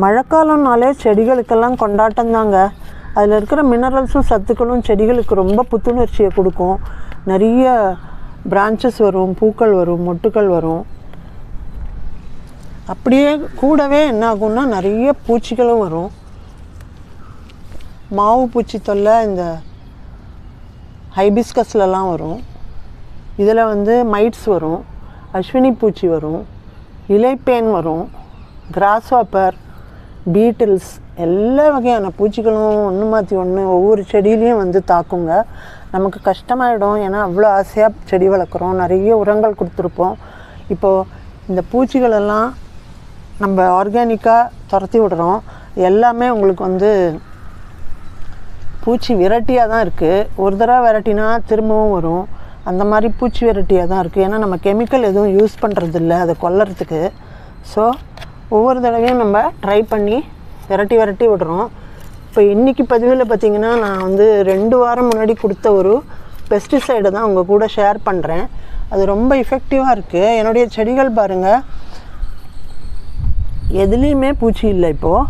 மழைக்காலம்னாலே செடிகளுக்கெல்லாம் கொண்டாட்டம் தாங்க. அதில் இருக்கிற மினரல்ஸும் சத்துக்களும் செடிகளுக்கு ரொம்ப புத்துணர்ச்சியை கொடுக்கும். நிறைய பிரான்ச்சஸ் வரும், பூக்கள் வரும், மொட்டுக்கள் வரும். அப்படியே கூடவே என்ன ஆகும்னா நிறைய பூச்சிகளும் வரும். மாவு பூச்சி தொல்லை இந்த ஹைபிஸ்கஸ்லலாம் வரும். இதில் வந்து மைட்ஸ் வரும், அஸ்வினி பூச்சி வரும், இலைப்பேன் வரும், கிராஸ்ஹாப்பர், பீட்டில்ஸ், எல்லா வகையான பூச்சிகளும் ஒன்று மாற்றி ஒன்று ஒவ்வொரு செடியிலையும் வந்து தாக்குங்க. நமக்கு கஷ்டமாயிடும். ஏன்னா அவ்வளோ ஆசையாக செடி வளர்க்குறோம், நிறைய உரங்கள் கொடுத்துருப்போம். இப்போது இந்த பூச்சிகளெல்லாம் நம்ம ஆர்கானிக்காக துரத்தி விடுறோம். எல்லாமே உங்களுக்கு வந்து பூச்சி விரட்டியாக தான் இருக்குது. ஒரு தடவை விரட்டினா திரும்பவும் வரும். அந்த மாதிரி பூச்சி விரட்டியாக தான் இருக்குது. ஏன்னா நம்ம கெமிக்கல் எதுவும் யூஸ் பண்ணுறதில்ல அதை கொல்லறதுக்கு. ஸோ ஒவ்வொரு தடவையும் நம்ம ட்ரை பண்ணி விரட்டி விடுறோம். இப்போ இன்றைக்கி பதிவில் பார்த்திங்கன்னா நான் வந்து 2 வாரம் முன்னாடி கொடுத்த ஒரு பெஸ்டிசைடை தான் உங்கள் கூட ஷேர் பண்ணுறேன். அது ரொம்ப எஃபெக்டிவாக இருக்குது. என்னுடைய செடிகள் பாருங்கள், எதுலேயுமே பூச்சி இல்லை. இப்போது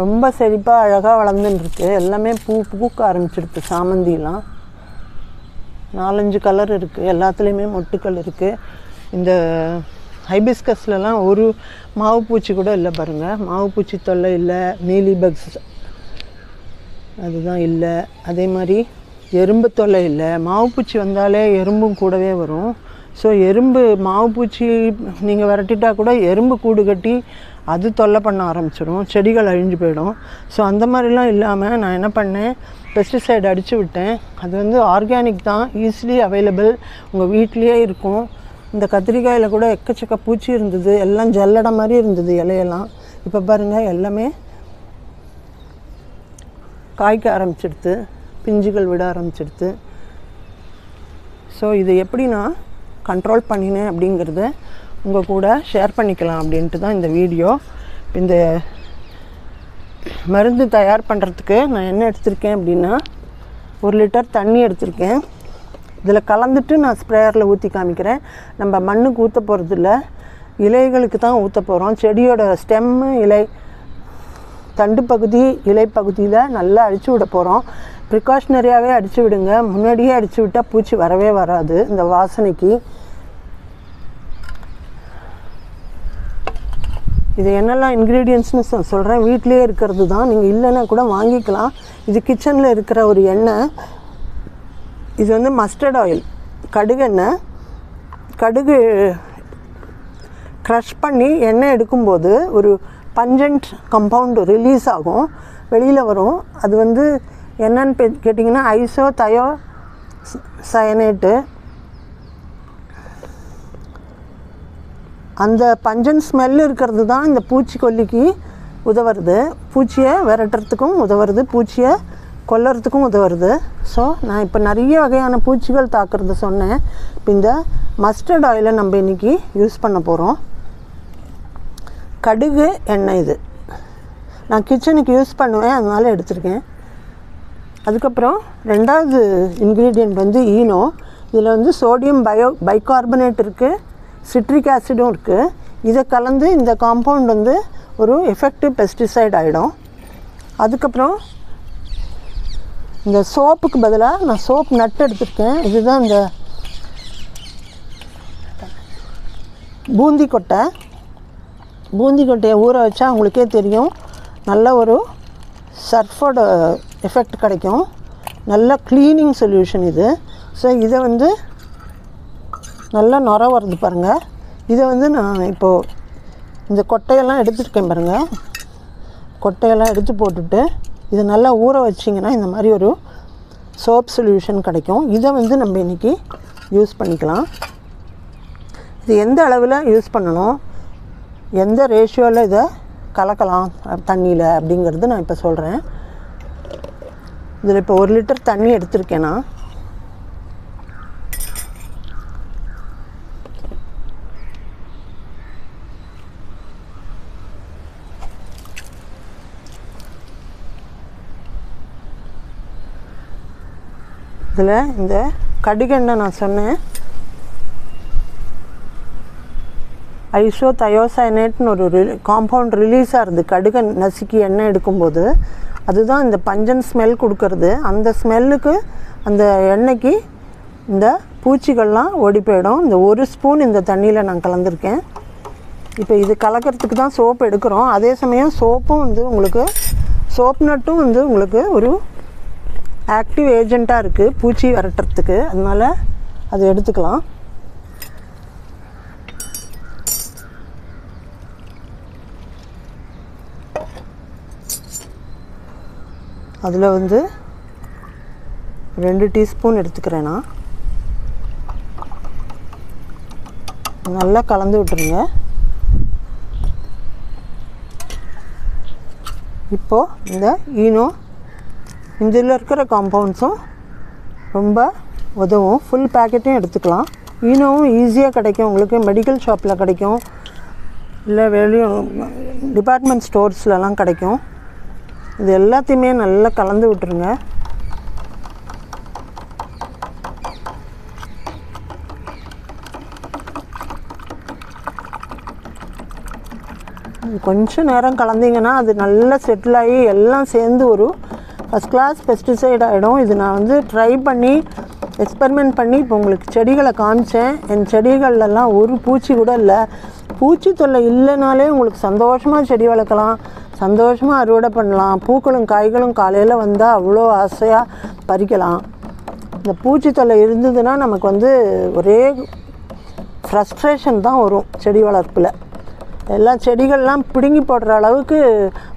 ரொம்ப செழிப்பாக அழகாக வளர்ந்துருக்கு. எல்லாமே பூக்க ஆரம்பிச்சிடுது. சாமந்திலாம் 4-5 கலர் இருக்குது. எல்லாத்துலேயுமே மொட்டுக்கள் இருக்குது. இந்த ஹைபிஸ்கஸ்லலாம் ஒரு மாவு பூச்சி கூட இல்லை பாருங்கள். மாவு பூச்சி தொல்லை இல்லை. மீலி பக்ஸ் அதுதான் இல்லை. அதே மாதிரி எறும்பு தொல்லை இல்லை. மாவு பூச்சி வந்தாலே எறும்பும் கூடவே வரும். ஸோ எறும்பு மாவு பூச்சி நீங்கள் விரட்டிட்டா கூட எறும்பு கூடு கட்டி அது தொல்லை பண்ண ஆரம்பிச்சிடும், செடிகள் அழிஞ்சு போயிடும். ஸோ அந்த மாதிரிலாம் இல்லாமல் நான் என்ன பண்ணேன், பெஸ்டிசைடு அடித்து விட்டேன். அது வந்து ஆர்கானிக் தான், ஈஸிலி அவைலபிள், உங்கள் வீட்லேயே இருக்கும். இந்த கத்திரிக்காயில் கூட எக்கச்சக்க பூச்சி இருந்தது. எல்லாம் ஜல்லடை மாதிரி இருந்தது இலையெல்லாம். இப்போ பாருங்கள் எல்லாமே காய்க்க ஆரம்பிச்சிடுது, பிஞ்சுகள் விட ஆரம்பிச்சிடுது. ஸோ இது எப்படி நான் கண்ட்ரோல் பண்ணினேன் அப்படிங்கிறத உங்கள் கூட ஷேர் பண்ணிக்கலாம் அப்படின்ட்டு தான் இந்த வீடியோ. இந்த மருந்து தயார் பண்ணுறதுக்கு நான் என்ன எடுத்திருக்கேன் அப்படின்னா 1 லிட்டர் தண்ணி எடுத்திருக்கேன். இதில் கலந்துட்டு நான் ஸ்ப்ரேயரில் ஊற்றி காமிக்கிறேன். நம்ம மண்ணுக்கு ஊற்ற போகிறதில்ல, இலைகளுக்கு தான் ஊற்ற போகிறோம். செடியோட ஸ்டெம்மு, இலை, தண்டு பகுதி, இலை பகுதியில் நல்லா அடித்து விட போகிறோம். ப்ரிகாஷ்னரியாகவே அடித்து விடுங்க. முன்னாடியே அடித்து விட்டால் பூச்சி வரவே வராது இந்த வாசனைக்கு. இது என்னெல்லாம் இன்க்ரீடியன்ட்ஸ்னு சொல்கிறேன். வீட்டிலே இருக்கிறது தான், நீங்கள் இல்லைன்னா கூட வாங்கிக்கலாம். இது கிச்சனில் இருக்கிற ஒரு எண்ணெய். இது வந்து மஸ்டர்ட் ஆயில், கடுகு எண்ணெய். கடுகு க்ரஷ் பண்ணி எண்ணெய் எடுக்கும்போது ஒரு பஞ்சன்ட் கம்பவுண்டு ரிலீஸ் ஆகும், வெளியில் வரும். அது வந்து என்னன்னு கேட்டிங்கன்னா ஐசோதயோசயனேட்டு. அந்த பஞ்சன் ஸ்மெல் இருக்கிறது தான் இந்த பூச்சிக்கொல்லிக்கு உதவுறது. பூச்சியை விரட்டுறதுக்கும் உதவுறது, பூச்சியை கொல்லறதுக்கும் உதவுறது. ஸோ நான் இப்போ நிறைய வகையான பூச்சிகள் தாக்குறது சொன்னேன். இப்போ இந்த மஸ்டர்ட் ஆயிலை நம்ம இன்றைக்கி யூஸ் பண்ண போகிறோம். கடுகு எண்ணெய் இது நான் கிச்சனுக்கு யூஸ் பண்ணுவேன், அதனால் எடுத்திருக்கேன். அதுக்கப்புறம் 2வது இன்க்ரீடியண்ட் வந்து ஈனோ. இதில் வந்து சோடியம் பைகார்பனேட் இருக்குது, சிட்ரிக் ஆசிடும் இருக்குது. இதை கலந்து இந்த காம்பவுண்ட் வந்து ஒரு எஃபெக்டிவ் பெஸ்டிசைட் ஆகிடும். அதுக்கப்புறம் இந்த சோப்புக்கு பதிலாக நான் சோப் நட்டு எடுத்துருக்கேன். இதுதான் இந்த பூந்தி கொட்டையை ஊற வச்சா உங்களுக்கே தெரியும், நல்ல ஒரு சர்ஃபோட எஃபெக்ட் கிடைக்கும். நல்ல க்ளீனிங் சொல்யூஷன் இது. ஸோ இதை வந்து நல்லா நுர வருது பாருங்கள். இதை வந்து நான் இப்போது இந்த கொட்டையெல்லாம் எடுத்துருக்கேன் பாருங்கள். கொட்டையெல்லாம் எடுத்து போட்டுட்டு இதை நல்லா ஊற வச்சிங்கன்னா இந்த மாதிரி ஒரு சோப் சொல்யூஷன் கிடைக்கும். இதை வந்து நம்ம இன்றைக்கி யூஸ் பண்ணிக்கலாம். இது எந்த அளவில் யூஸ் பண்ணணும், எந்த ரேஷியோவில் இதை கலக்கலாம் தண்ணியில் அப்படிங்கிறது நான் இப்போ சொல்கிறேன். இதில் இப்போ 1 லிட்டர் தண்ணி எடுத்திருக்கேன்னா இதில் இந்த கடுகெண்ணெய் நான் சொன்னேன், ஐசோதயோசயனேட்னு ஒரு காம்பவுண்ட் ரிலீஸ் ஆகுது கடுகை நசுக்கி எண்ணெய் எடுக்கும்போது. அதுதான் இந்த பஞ்சன் ஸ்மெல் கொடுக்கறது. அந்த ஸ்மெல்லுக்கு அந்த எண்ணெய்க்கு இந்த பூச்சிகள்லாம் ஓடி போயிடும். இந்த 1 ஸ்பூன் இந்த தண்ணியில் நான் கலந்துருக்கேன். இப்போ இது கலக்கிறதுக்கு தான் சோப்பு எடுக்கிறோம். அதே சமயம் சோப்பும் வந்து உங்களுக்கு சோப் நட்டும் வந்து உங்களுக்கு ஒரு ஆக்டிவ் ஏஜெண்ட்டாக இருக்குது பூச்சி விரட்டுறதுக்கு. அதனால் அது எடுத்துக்கலாம். அதில் வந்து 2 டீஸ்பூன் எடுத்துக்கிறேன் நான். நல்லா கலந்து விட்டுருங்க. இப்போது இந்த ஈனோ இதில் இருக்கிற காம்பவுண்ட்ஸும் ரொம்ப உதவும். ஃபுல் பேக்கெட்டையும் எடுத்துக்கலாம். ஈனோவும் ஈஸியாக கிடைக்கும் உங்களுக்கு. மெடிக்கல் ஷாப்பில் கிடைக்கும், இல்லை வெளியும் டிபார்ட்மெண்ட் ஸ்டோர்ஸ்லலாம் கிடைக்கும். இது எல்லாத்தையுமே நல்லா கலந்து விட்டுருங்க. கொஞ்சம் நேரம் கலந்தீங்கன்னா அது நல்லா செட்டில் ஆகி எல்லாம் சேர்ந்து ஒரு ஃபஸ்ட் கிளாஸ் பெஸ்டிசைட் ஆகிடும். இது நான் வந்து ட்ரை பண்ணி எக்ஸ்பெரிமெண்ட் பண்ணி இப்போ உங்களுக்கு செடிகளை காமிச்சேன். என் செடிகள்லாம் ஒரு பூச்சி கூட இல்லை. பூச்சி தொல்லை இல்லைனாலே உங்களுக்கு சந்தோஷமாக செடி வளர்க்கலாம், சந்தோஷமாக அறுவடை பண்ணலாம். பூக்களும் காய்களும் காலையில் வந்தால் அவ்வளோ ஆசையாக பறிக்கலாம். இந்த பூச்சி தொல்லை இருந்ததுன்னா நமக்கு வந்து ஒரே ஃப்ரஸ்ட்ரேஷன் தான் வரும் செடி வளர்ப்பில். எல்லா செடிகள்லாம் பிடுங்கி போடுற அளவுக்கு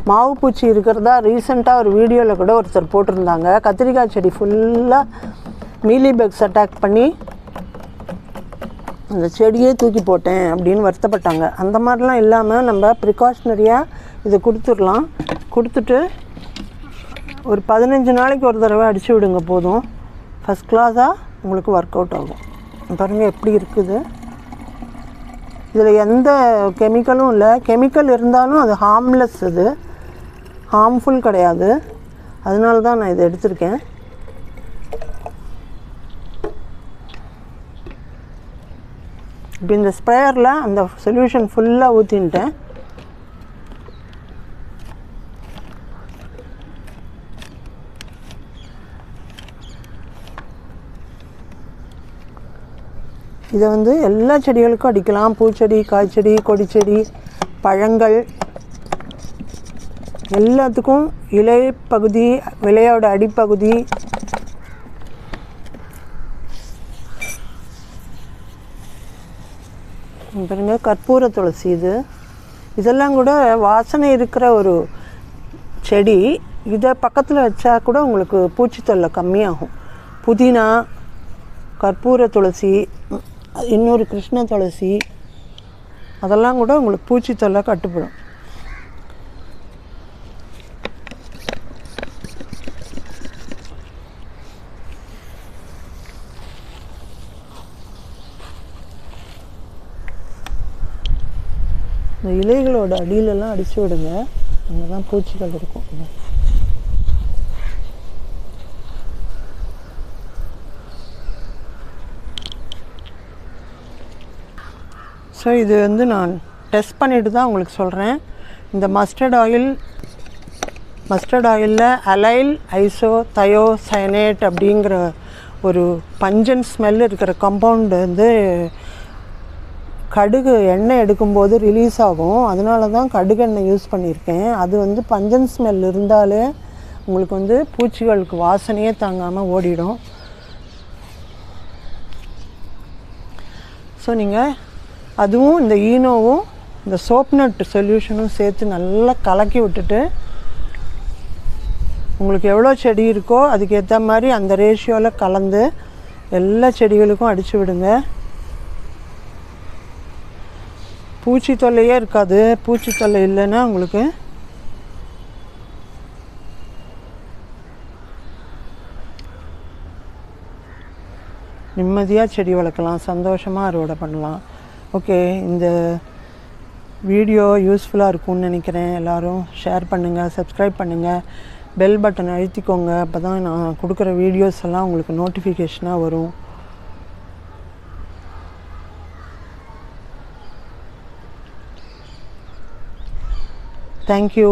மாவு பூச்சி இருக்கிறதா ரீசெண்டாக ஒரு வீடியோவில் கூட ஒருத்தர் போட்டிருந்தாங்க. கத்திரிக்காய் செடி ஃபுல்லாக மீலிபக்ஸ் அட்டாக் பண்ணி அந்த செடியே தூக்கி போட்டேன் அப்படின்னு வருத்தப்பட்டாங்க. அந்த மாதிரிலாம் இல்லாமல் நம்ம ப்ரிகாஷ்னரியாக இதை கொடுத்துடலாம். கொடுத்துட்டு ஒரு 15 நாளைக்கு ஒரு தடவை அடித்து விடுங்க போதும். ஃபஸ்ட் கிளாஸாக உங்களுக்கு ஒர்க் அவுட் ஆகும். பாருங்கள் எப்படி இருக்குது. இதில் எந்த கெமிக்கலும் இல்லை. கெமிக்கல் இருந்தாலும் அது ஹார்ம்லெஸ், இது ஹார்ம்ஃபுல் கிடையாது. அதனால தான் நான் இதை எடுத்திருக்கேன். இப்போ இந்த ஸ்ப்ரேயரில் அந்த சொல்யூஷன் ஃபுல்லாக ஊற்றின்ட்டேன். இதை வந்து எல்லா செடிகளுக்கும் அடிக்கலாம். பூச்செடி, காய்ச்செடி, கொடிச்செடி, பழங்கள் எல்லாத்துக்கும். இலை பகுதி, விலையோட அடிப்பகுதி, பாருங்க கற்பூர துளசி. இதெல்லாம் கூட வாசனை இருக்கிற ஒரு செடி. இதை பக்கத்தில் வச்சா கூட உங்களுக்கு பூச்சி தொல்லை கம்மியாகும். புதினா, கற்பூர துளசி, இன்னொரு கிருஷ்ண துளசி, அதெல்லாம் கூட உங்களுக்கு பூச்சி தொல்லை கட்டுப்படும். இந்த இலைகளோட அடியிலெல்லாம் அடித்து விடுங்க. அங்கே தான் பூச்சிகள் இருக்கும். ஸோ இது வந்து நான் டெஸ்ட் பண்ணிவிட்டு தான் உங்களுக்கு சொல்கிறேன். இந்த மஸ்டர்ட் ஆயிலில் அலைல் ஐசோதயோசயனேட் அப்படிங்கிற ஒரு பஞ்சன் ஸ்மெல் இருக்கிற காம்பவுண்டு வந்து கடுகு எண்ணெய் எடுக்கும்போது ரிலீஸ் ஆகும். அதனால தான் கடுகு எண்ணெய் யூஸ் பண்ணியிருக்கேன். அது வந்து பஞ்சன் ஸ்மெல் இருந்தாலே உங்களுக்கு வந்து பூச்சிகளுக்கு வாசனையே தாங்காமல் ஓடிடும். ஸோ நீங்கள் அதுவும் இந்த ஈனோவும் இந்த சோப் நட் சொல்யூஷனும் சேர்த்து நல்லா கலக்கி விட்டுட்டு உங்களுக்கு எவ்வளோ செடி இருக்கோ அதுக்கேற்ற மாதிரி அந்த ரேஷியோவில் கலந்து எல்லா செடிகளுக்கும் அடித்து விடுங்க. பூச்சி தொல்லையே இருக்காது. பூச்சி தொல்லை இல்லைன்னா உங்களுக்கு நிம்மதியாக செடி வளர்க்கலாம், சந்தோஷமாக அறுவடை பண்ணலாம். ஓகே, இந்த வீடியோ யூஸ்ஃபுல்லாக இருக்கும்னு நினைக்கிறேன். எல்லோரும் ஷேர் பண்ணுங்கள், சப்ஸ்கிரைப் பண்ணுங்கள், பெல் பட்டன் அழுத்திக்கோங்க. அப்போ தான் நான் கொடுக்குற வீடியோஸ் எல்லாம் உங்களுக்கு நோட்டிஃபிகேஷனாக வரும். தேங்க்யூ.